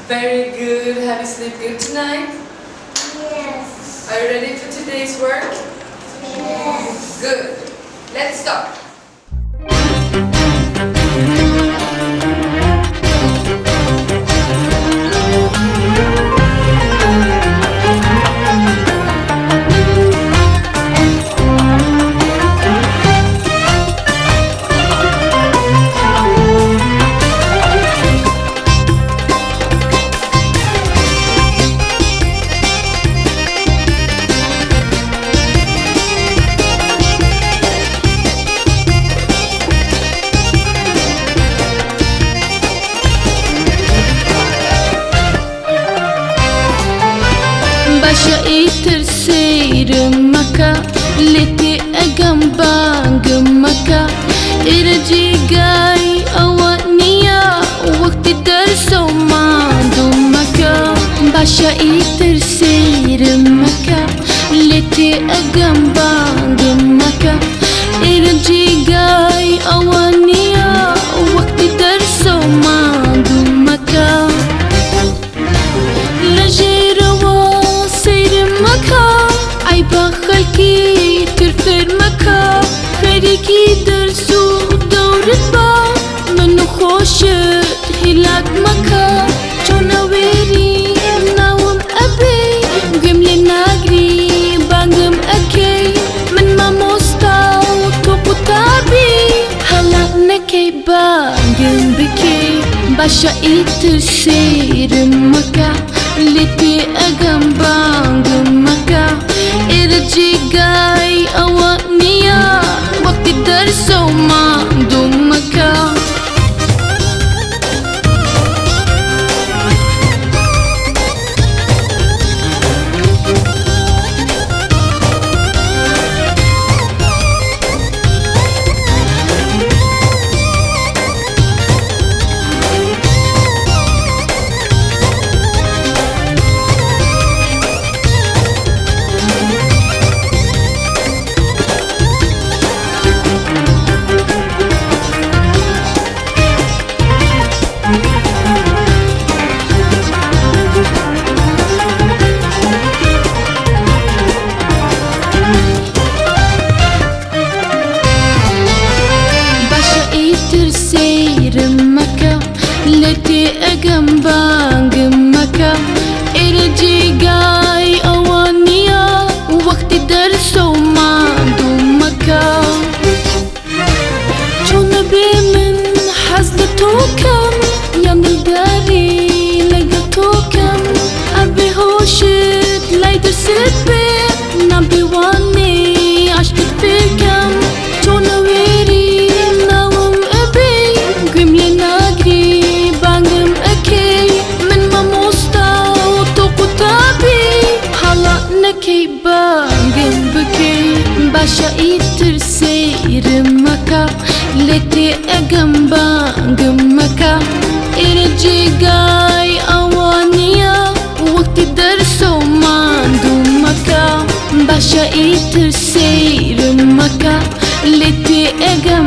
Very good. Have you slept good tonight? Yes. Are you ready for today's work? Yes. Good. Let's start. Başa terceira maka lete agambang maka irji gai awaniya wakti darso mandu maka Başa terceira maka lete agambang maka irji gai awaniya wakti darso mandu maka Ay bakal ki tırfır maka Feri ki dersu dawrit ba Manu khoşet hilak maka Chona weri nawam abe Gimle nagri bangam akay Man mamostaw toku tabi Halak nakay bangam bikay Başa iterser maka Lete agam bangam maka Irji gai awaniya Wakti darso mandu maka Lete agambang maka Irji gai awaniya Wakti darso mandu maka Chona bimin hazla tokam Yandil dari laga tokam Abi hoshit layder sitbe Nabi wani ashkit fikam Chona weri nawam abe Grimle nagri bangam akay Man mamostaw toku tabi Hala nakay bangam bakay Başa iterser maka Lete agam bangam maka Irji gai awaniya Wakti darso mandu maka Başa iterser maka Lete agam